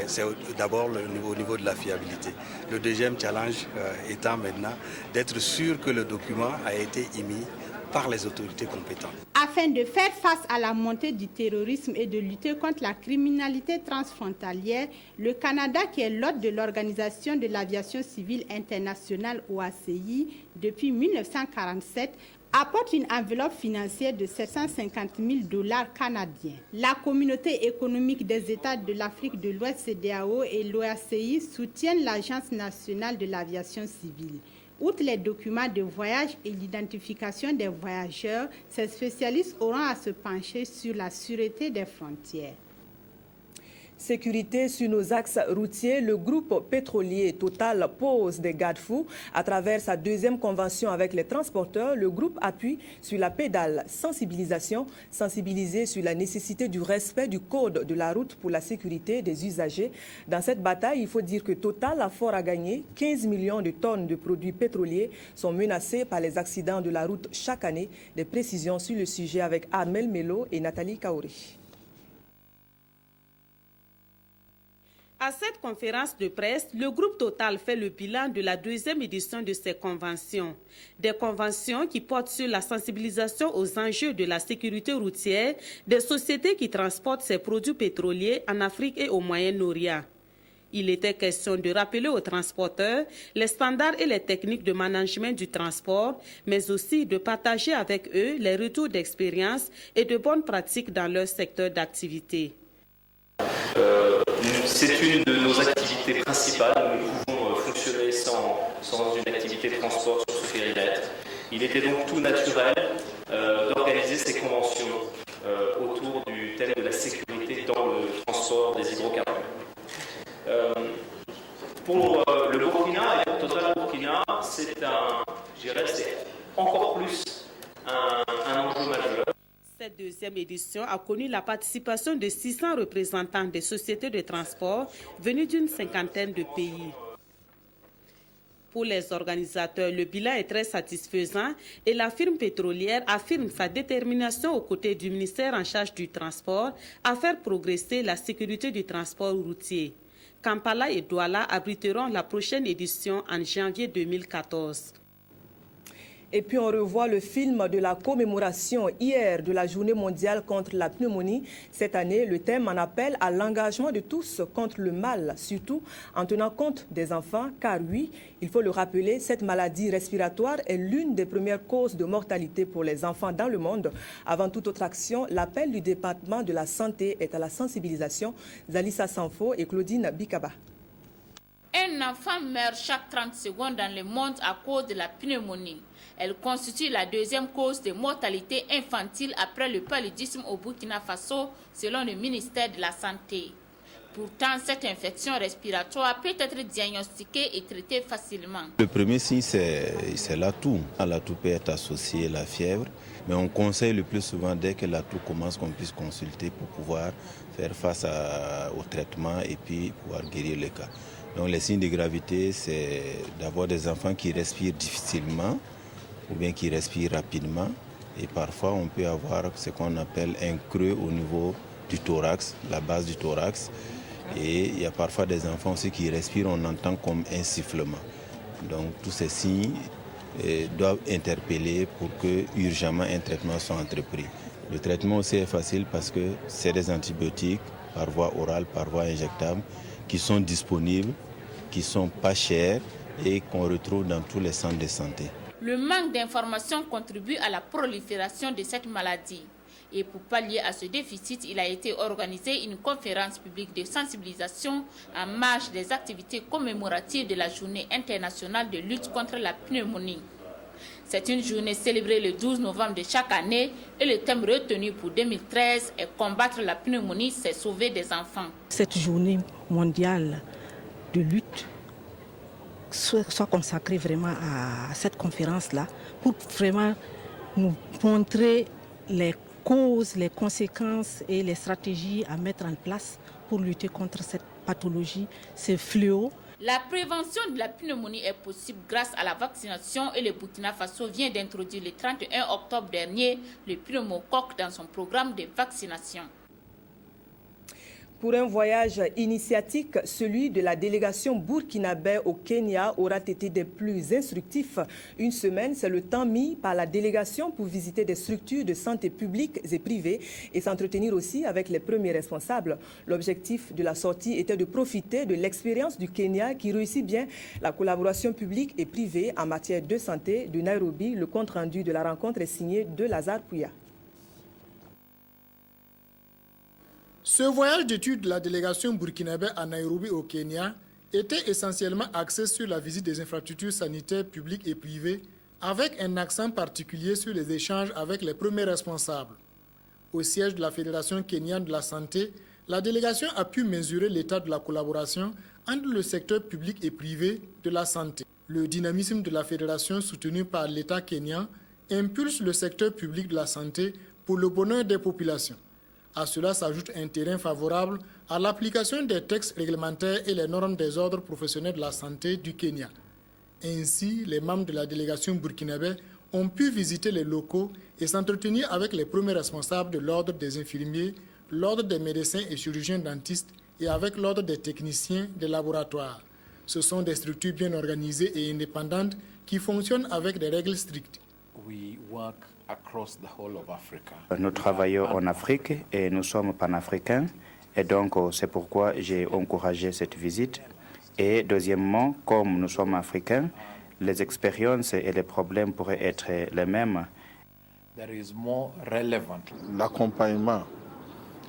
C'est d'abord au niveau de la fiabilité. Le deuxième challenge étant maintenant d'être sûr que le document a été émis par les autorités compétentes. Afin de faire face à la montée du terrorisme et de lutter contre la criminalité transfrontalière, le Canada, qui est l'hôte de l'Organisation de l'aviation civile internationale OACI depuis 1947, apporte une enveloppe financière de 750 000 $ canadiens. La communauté économique des États de l'Afrique de l'Ouest, CEDEAO, et l'OACI soutiennent l'Agence nationale de l'aviation civile. Outre les documents de voyage et l'identification des voyageurs, ces spécialistes auront à se pencher sur la sûreté des frontières. Sécurité sur nos axes routiers, le groupe pétrolier Total pose des garde-fous. À travers sa deuxième convention avec les transporteurs, le groupe appuie sur la pédale sensibilisation, sensibiliser sur la nécessité du respect du code de la route pour la sécurité des usagers. Dans cette bataille, il faut dire que Total a fort à gagner. 15 millions de tonnes de produits pétroliers sont menacés par les accidents de la route chaque année. Des précisions sur le sujet avec Armel Melo et Nathalie Kaori. À cette conférence de presse, le groupe Total fait le bilan de la deuxième édition de ces conventions. Des conventions qui portent sur la sensibilisation aux enjeux de la sécurité routière des sociétés qui transportent ces produits pétroliers en Afrique et au Moyen-Orient. Il était question de rappeler aux transporteurs les standards et les techniques de management du transport, mais aussi de partager avec eux les retours d'expérience et de bonnes pratiques dans leur secteur d'activité. C'est une de nos activités principales. Nous pouvons fonctionner sans une activité de transport sur ce périmètre. Il était donc tout naturel d'organiser ces conventions autour du thème de la sécurité dans le transport des hydrocarbures. Pour le Burkina et pour Total Burkina, c'est encore plus un enjeu majeur. Cette deuxième édition a connu la participation de 600 représentants des sociétés de transport venus d'une cinquantaine de pays. Pour les organisateurs, le bilan est très satisfaisant et la firme pétrolière affirme sa détermination aux côtés du ministère en charge du transport à faire progresser la sécurité du transport routier. Kampala et Douala abriteront la prochaine édition en janvier 2014. Et puis on revoit le film de la commémoration hier de la Journée mondiale contre la pneumonie. Cette année, le thème en appelle à l'engagement de tous contre le mal, surtout en tenant compte des enfants, car oui, il faut le rappeler, cette maladie respiratoire est l'une des premières causes de mortalité pour les enfants dans le monde. Avant toute autre action, l'appel du département de la santé est à la sensibilisation. Zalissa Sanfo et Claudine Bikaba. Un enfant meurt chaque 30 secondes dans le monde à cause de la pneumonie. Elle constitue la deuxième cause de mortalité infantile après le paludisme au Burkina Faso, selon le ministère de la Santé. Pourtant, cette infection respiratoire peut être diagnostiquée et traitée facilement. Le premier signe, c'est la toux. La toux peut être associée à la fièvre, mais on conseille le plus souvent, dès que la toux commence, qu'on puisse consulter pour pouvoir faire face au traitement et puis pouvoir guérir le cas. Donc les signes de gravité, c'est d'avoir des enfants qui respirent difficilement ou bien qui respirent rapidement. Et parfois, on peut avoir ce qu'on appelle un creux au niveau du thorax, la base du thorax. Et il y a parfois des enfants aussi qui respirent, on entend comme un sifflement. Donc tous ces signes doivent interpeller pour que urgemment un traitement soit entrepris. Le traitement aussi est facile parce que c'est des antibiotiques par voie orale, par voie injectable, qui sont disponibles, qui ne sont pas chers et qu'on retrouve dans tous les centres de santé. Le manque d'informations contribue à la prolifération de cette maladie. Et pour pallier à ce déficit, il a été organisé une conférence publique de sensibilisation en marge des activités commémoratives de la Journée internationale de lutte contre la pneumonie. C'est une journée célébrée le 12 novembre de chaque année et le thème retenu pour 2013 est « Combattre la pneumonie, c'est sauver des enfants ». Cette journée mondiale de lutte soit consacrée vraiment à cette conférence-là pour vraiment nous montrer les causes, les conséquences et les stratégies à mettre en place pour lutter contre cette pathologie, ce fléau. La prévention de la pneumonie est possible grâce à la vaccination et le Burkina Faso vient d'introduire le 31 octobre dernier le pneumocoque dans son programme de vaccination. Pour un voyage initiatique, celui de la délégation burkinabé au Kenya aura été des plus instructifs. Une semaine, c'est le temps mis par la délégation pour visiter des structures de santé publiques et privées et s'entretenir aussi avec les premiers responsables. L'objectif de la sortie était de profiter de l'expérience du Kenya qui réussit bien la collaboration publique et privée en matière de santé de Nairobi. Le compte-rendu de la rencontre est signé de Lazare Pouya. Ce voyage d'études de la délégation burkinabé à Nairobi au Kenya était essentiellement axé sur la visite des infrastructures sanitaires publiques et privées avec un accent particulier sur les échanges avec les premiers responsables. Au siège de la Fédération kenyane de la santé, la délégation a pu mesurer l'état de la collaboration entre le secteur public et privé de la santé. Le dynamisme de la fédération soutenu par l'État kényan impulse le secteur public de la santé pour le bonheur des populations. À cela s'ajoute un terrain favorable à l'application des textes réglementaires et les normes des ordres professionnels de la santé du Kenya. Ainsi, les membres de la délégation burkinabé ont pu visiter les locaux et s'entretenir avec les premiers responsables de l'ordre des infirmiers, l'ordre des médecins et chirurgiens dentistes et avec l'ordre des techniciens des laboratoires. Ce sont des structures bien organisées et indépendantes qui fonctionnent avec des règles strictes. Nous travaillons en Afrique et nous sommes panafricains et donc c'est pourquoi j'ai encouragé cette visite. Et deuxièmement, comme nous sommes africains, les expériences et les problèmes pourraient être les mêmes. L'accompagnement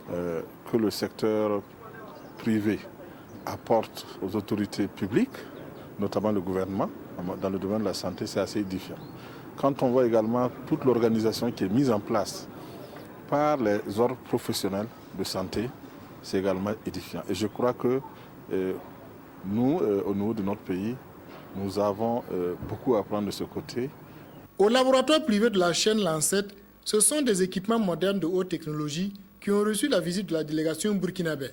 que le secteur privé apporte aux autorités publiques, notamment le gouvernement, dans le domaine de la santé, c'est assez différent. Quand on voit également toute l'organisation qui est mise en place par les ordres professionnels de santé, c'est également édifiant. Et je crois que nous, au niveau de notre pays, nous avons beaucoup à apprendre de ce côté. Au laboratoire privé de la chaîne Lancet, ce sont des équipements modernes de haute technologie qui ont reçu la visite de la délégation burkinabé.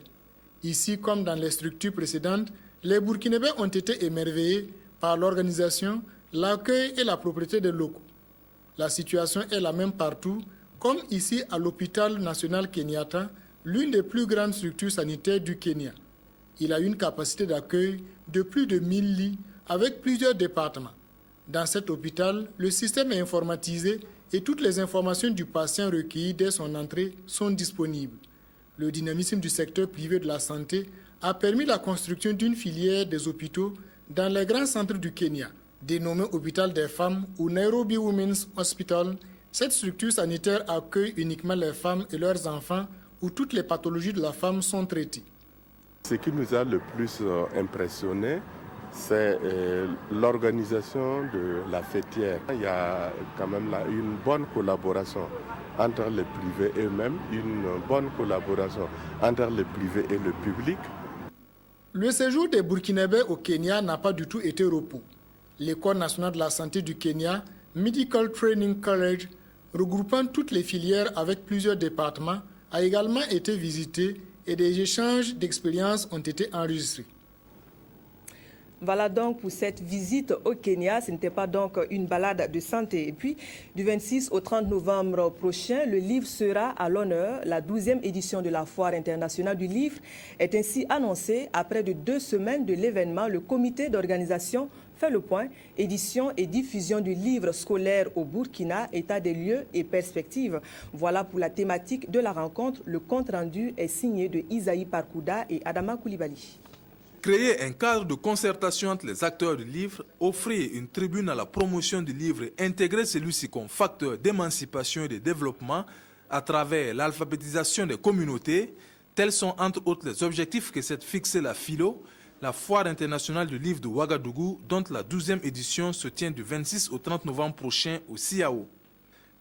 Ici, comme dans les structures précédentes, les Burkinabés ont été émerveillés par l'organisation, l'accueil et la propreté des locaux. La situation est la même partout, comme ici à l'hôpital national Kenyatta, l'une des plus grandes structures sanitaires du Kenya. Il a une capacité d'accueil de plus de 1000 lits avec plusieurs départements. Dans cet hôpital, le système est informatisé et toutes les informations du patient recueillies dès son entrée sont disponibles. Le dynamisme du secteur privé de la santé a permis la construction d'une filière des hôpitaux dans les grands centres du Kenya. Dénommé Hôpital des femmes ou Nairobi Women's Hospital, cette structure sanitaire accueille uniquement les femmes et leurs enfants où toutes les pathologies de la femme sont traitées. Ce qui nous a le plus impressionné, c'est l'organisation de la fêtière. Il y a quand même là une bonne collaboration entre les privés eux-mêmes, une bonne collaboration entre les privés et le public. Le séjour des Burkinabés au Kenya n'a pas du tout été repos. L'École nationale de la santé du Kenya, Medical Training College, regroupant toutes les filières avec plusieurs départements, a également été visitée et des échanges d'expériences ont été enregistrés. Voilà donc pour cette visite au Kenya. Ce n'était pas donc une balade de santé. Et puis, du 26 au 30 novembre prochain, le livre sera à l'honneur. La 12e édition de la Foire internationale du livre est ainsi annoncée. Après de 2 semaines de l'événement, le comité d'organisation fait le point. Édition et diffusion du livre scolaire au Burkina, état des lieux et perspectives. Voilà pour la thématique de la rencontre. Le compte-rendu est signé de Isaïe Parkouda et Adama Koulibaly. Créer un cadre de concertation entre les acteurs du livre, offrir une tribune à la promotion du livre et intégrer celui-ci comme facteur d'émancipation et de développement à travers l'alphabétisation des communautés, tels sont entre autres les objectifs que s'est fixé la FILO, la Foire internationale du livre de Ouagadougou, dont la 12e édition se tient du 26 au 30 novembre prochain au CIAO.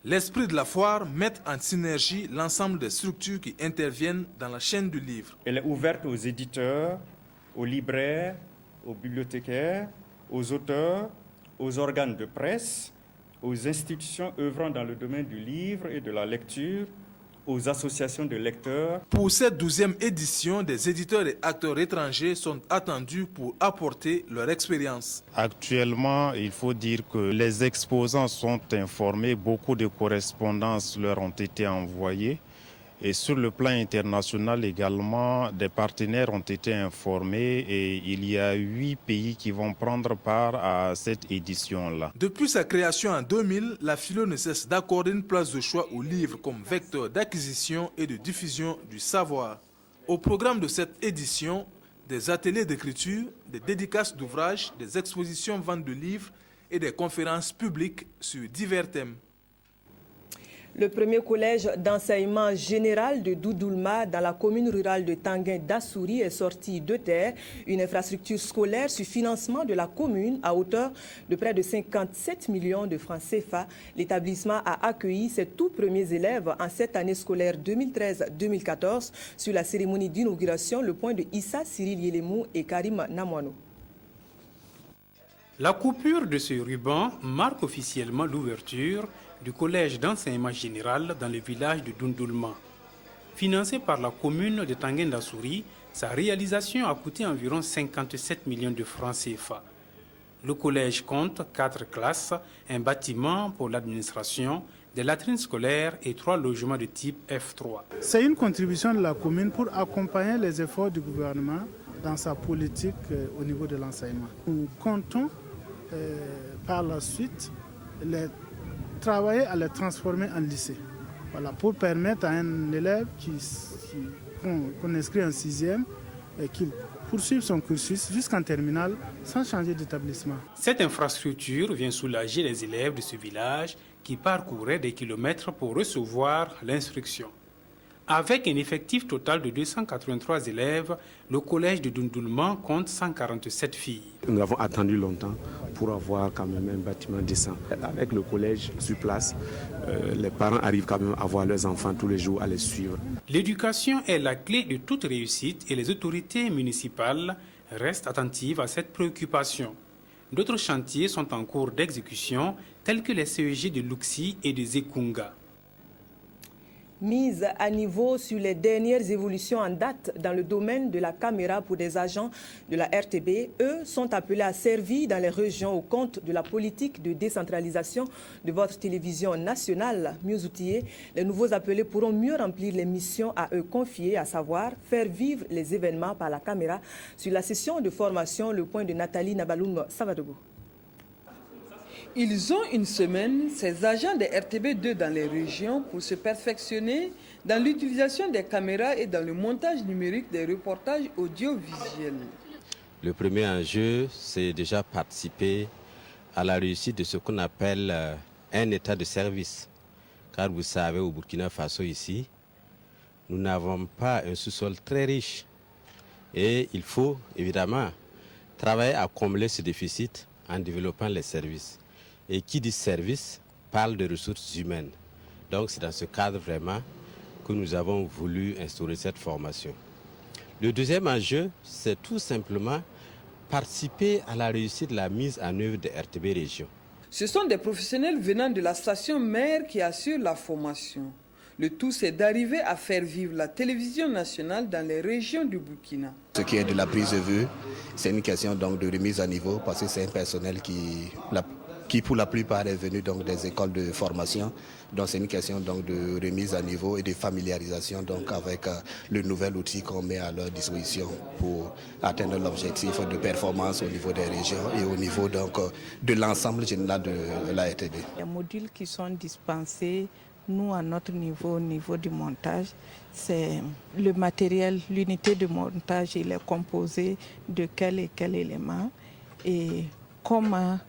L'esprit de la foire met en synergie l'ensemble des structures qui interviennent dans la chaîne du livre. Elle est ouverte aux éditeurs, aux libraires, aux bibliothécaires, aux auteurs, aux organes de presse, aux institutions œuvrant dans le domaine du livre et de la lecture, aux associations de lecteurs. Pour cette 12e édition, des éditeurs et acteurs étrangers sont attendus pour apporter leur expérience. Actuellement, il faut dire que les exposants sont informés, beaucoup de correspondances leur ont été envoyées. Et sur le plan international également, des partenaires ont été informés et il y a 8 pays qui vont prendre part à cette édition-là. Depuis sa création en 2000, la FILO ne cesse d'accorder une place de choix aux livres comme vecteur d'acquisition et de diffusion du savoir. Au programme de cette édition, des ateliers d'écriture, des dédicaces d'ouvrages, des expositions ventes de livres et des conférences publiques sur divers thèmes. Le premier collège d'enseignement général de Doudoulma dans la commune rurale de Tanguin d'Assouri est sorti de terre. Une infrastructure scolaire sur financement de la commune à hauteur de près de 57 millions de francs CFA. L'établissement a accueilli ses tout premiers élèves en cette année scolaire 2013-2014. Sur la cérémonie d'inauguration, le point de Issa Cyril Yelemou et Karim Namouano. La coupure de ce ruban marque officiellement l'ouverture du collège d'enseignement général dans le village de Doudoulma. Financé par la commune de Tanguin d'Assouri, sa réalisation a coûté environ 57 millions de francs CFA. Le collège compte 4 classes, un bâtiment pour l'administration, des latrines scolaires et 3 logements de type F3. C'est une contribution de la commune pour accompagner les efforts du gouvernement dans sa politique au niveau de l'enseignement. Nous comptons par la suite travailler à les transformer en lycée. Voilà, pour permettre à un élève qu'on inscrit en 6e et qu'il poursuive son cursus jusqu'en terminale sans changer d'établissement. Cette infrastructure vient soulager les élèves de ce village qui parcouraient des kilomètres pour recevoir l'instruction. Avec un effectif total de 283 élèves, le collège de Doudoulma compte 147 filles. Nous avons attendu longtemps pour avoir quand même un bâtiment décent. Avec le collège sur place, les parents arrivent quand même à voir leurs enfants tous les jours, à les suivre. L'éducation est la clé de toute réussite et les autorités municipales restent attentives à cette préoccupation. D'autres chantiers sont en cours d'exécution, tels que les CEG de Luxi et de Zekunga. Mise à niveau sur les dernières évolutions en date dans le domaine de la caméra pour des agents de la RTB. Eux sont appelés à servir dans les régions au compte de la politique de décentralisation de votre télévision nationale. Mieux outillés, les nouveaux appelés pourront mieux remplir les missions à eux confiées, à savoir faire vivre les événements par la caméra. Sur la session de formation, le point de Nathalie Nabaloum Savadogo. Ils ont une semaine, ces agents de RTB2 dans les régions, pour se perfectionner dans l'utilisation des caméras et dans le montage numérique des reportages audiovisuels. Le premier enjeu, c'est déjà participer à la réussite de ce qu'on appelle un état de service. Car vous savez, au Burkina Faso ici, nous n'avons pas un sous-sol très riche. Et il faut évidemment travailler à combler ce déficit en développant les services. Et qui dit service parle de ressources humaines. Donc c'est dans ce cadre vraiment que nous avons voulu instaurer cette formation. Le deuxième enjeu, c'est tout simplement participer à la réussite de la mise en œuvre de RTB Région. Ce sont des professionnels venant de la station mère qui assurent la formation. Le tout, c'est d'arriver à faire vivre la télévision nationale dans les régions du Burkina. Ce qui est de la prise de vue, c'est une question donc de remise à niveau parce que c'est un personnel qui pour la plupart est venu donc des écoles de formation. Donc c'est une question donc de remise à niveau et de familiarisation donc avec le nouvel outil qu'on met à leur disposition pour atteindre l'objectif de performance au niveau des régions et au niveau donc de l'ensemble général de la RTB. Les modules qui sont dispensés, nous à notre niveau, au niveau du montage, c'est le matériel, l'unité de montage, il est composé de quel et quel élément et comment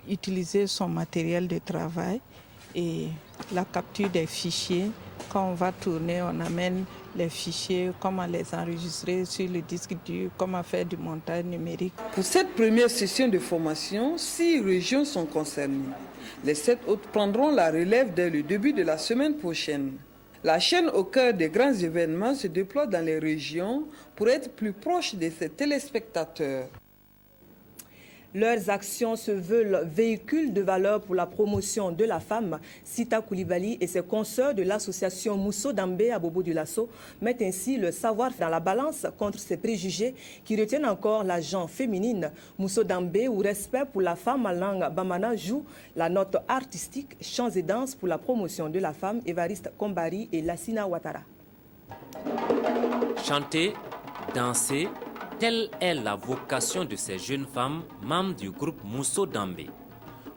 utiliser son matériel de travail et la capture des fichiers. Quand on va tourner, on amène les fichiers, comment les enregistrer sur le disque dur, comment faire du montage numérique. Pour cette première session de formation, 6 régions sont concernées. Les 7 autres prendront la relève dès le début de la semaine prochaine. La chaîne au cœur des grands événements se déploie dans les régions pour être plus proche de ses téléspectateurs. Leurs actions se veulent véhicules de valeur pour la promotion de la femme. Sita Koulibaly et ses consoeurs de l'association Mousso Dambé à Bobo Dioulasso mettent ainsi le savoir dans la balance contre ces préjugés qui retiennent encore la gent féminine. Mousso Dambé, ou respect pour la femme en langue bamana, joue la note artistique chants et danses pour la promotion de la femme. Évariste Kombari et Lassina Ouattara. Chanter, danser, telle est la vocation de ces jeunes femmes membres du groupe Mousso Dambé.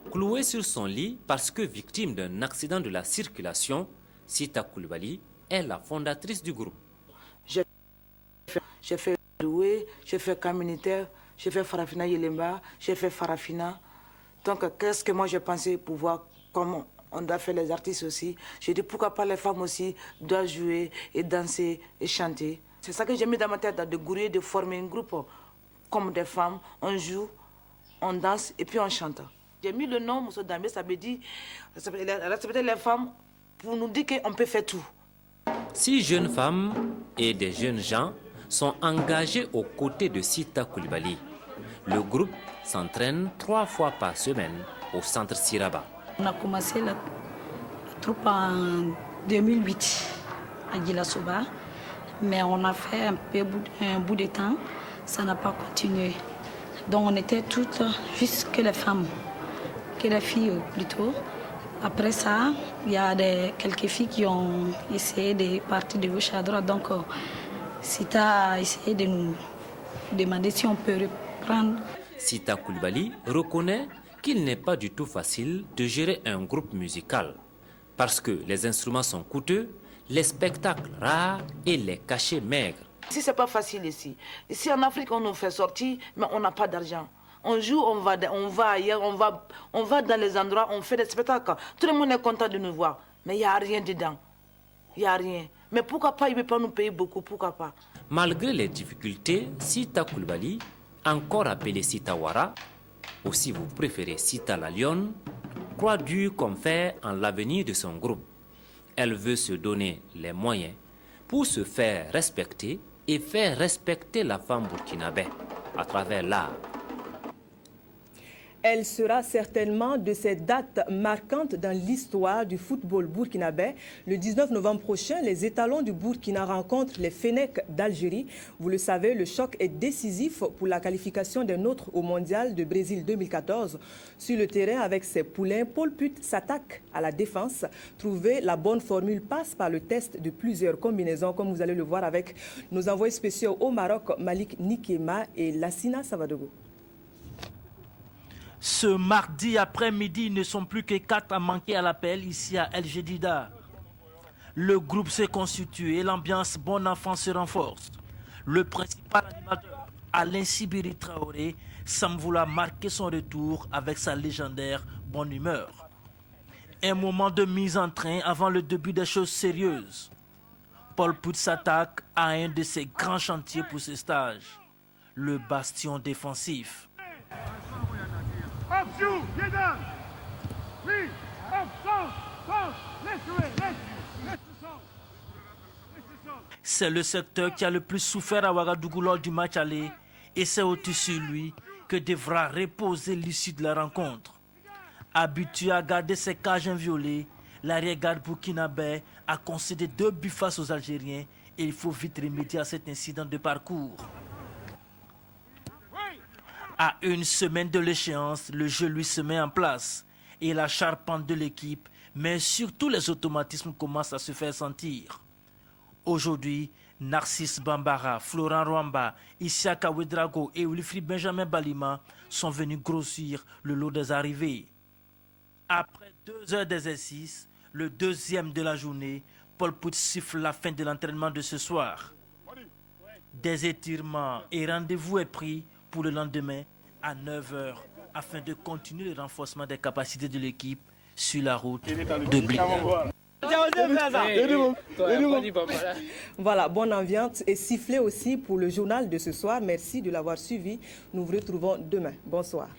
Clouée sur son lit parce que victime d'un accident de la circulation, Sita Koulibaly est la fondatrice du groupe. J'ai fait Doué, j'ai fait camp militaire, j'ai fait Farafina Yelemba, j'ai fait Farafina. Donc qu'est-ce que moi j'ai pensé pouvoir, comme on doit faire les artistes aussi, j'ai dit pourquoi pas les femmes aussi doivent jouer et danser et chanter. C'est ça que j'ai mis dans ma tête, de gourir, de former un groupe comme des femmes. On joue, on danse et puis on chante. J'ai mis le nom Mousso Dambé, ça veut dire respecter les femmes pour nous dire qu'on peut faire tout. 6 jeunes femmes et des jeunes gens sont engagés aux côtés de Sita Koulibaly. Le groupe s'entraîne 3 fois par semaine au centre Siraba. On a commencé la troupe en 2008 à Djilasoba. Mais on a fait un bout de temps, ça n'a pas continué. Donc on était toutes, juste que les femmes, que les filles plutôt. Après ça, il y a quelques filles qui ont essayé de partir de gauche à droite. Donc Sita a essayé de nous demander si on peut reprendre. Sita Koulibaly reconnaît qu'il n'est pas du tout facile de gérer un groupe musical parce que les instruments sont coûteux, les spectacles rares et les cachets maigres. Si c'est pas facile ici. Ici en Afrique, on nous fait sortir, mais on n'a pas d'argent. On joue, on va ailleurs, on va dans les endroits, on fait des spectacles. Tout le monde est content de nous voir, mais il n'y a rien dedans. Il n'y a rien. Mais pourquoi pas, il ne peut pas nous payer beaucoup, pourquoi pas? Malgré les difficultés, Sita Koulibaly, encore appelée Sita Wara, ou si vous préférez Sita la Lionne, croit dur comme fer en l'avenir de son groupe. Elle veut se donner les moyens pour se faire respecter et faire respecter la femme burkinabé à travers l'art. Elle sera certainement de ces dates marquantes dans l'histoire du football burkinabé. Le 19 novembre prochain, les étalons du Burkina rencontrent les Fennecs d'Algérie. Vous le savez, le choc est décisif pour la qualification des nôtres au mondial de Brésil 2014. Sur le terrain, avec ses poulains, Paul Put s'attaque à la défense. Trouver la bonne formule passe par le test de plusieurs combinaisons, comme vous allez le voir avec nos envoyés spéciaux au Maroc, Malik Nikema et Lassina Savadogo. Ce mardi après-midi, ils ne sont plus que 4 à manquer à l'appel ici à El Jadida. Le groupe s'est constitué et l'ambiance bon enfant se renforce. Le principal animateur, Alain Sibiri Traoré, semble vouloir marquer son retour avec sa légendaire bonne humeur. Un moment de mise en train avant le début des choses sérieuses. Pol Pot s'attaque à un de ses grands chantiers pour ce stage, le bastion défensif. C'est le secteur qui a le plus souffert à Ouagadougou lors du match aller et c'est au-dessus sur lui que devra reposer l'issue de la rencontre. Habitué à garder ses cages inviolées, l'arrière-garde burkinabé a concédé 2 buts face aux Algériens et il faut vite remédier à cet incident de parcours. À une semaine de l'échéance, le jeu lui se met en place et la charpente de l'équipe, mais surtout les automatismes commencent à se faire sentir. Aujourd'hui, Narcisse Bambara, Florent Rwamba, Isiaka Ouedraogo et Wilfried Benjamin Balima sont venus grossir le lot des arrivées. Après 2 heures d'exercice, le deuxième de la journée, Pol Pot siffle la fin de l'entraînement de ce soir. Des étirements et rendez-vous est pris pour le lendemain à 9h afin de continuer le renforcement des capacités de l'équipe sur la route de Blida. Voilà, bonne ambiance et sifflet aussi pour le journal de ce soir. Merci de l'avoir suivi. Nous vous retrouvons demain. Bonsoir.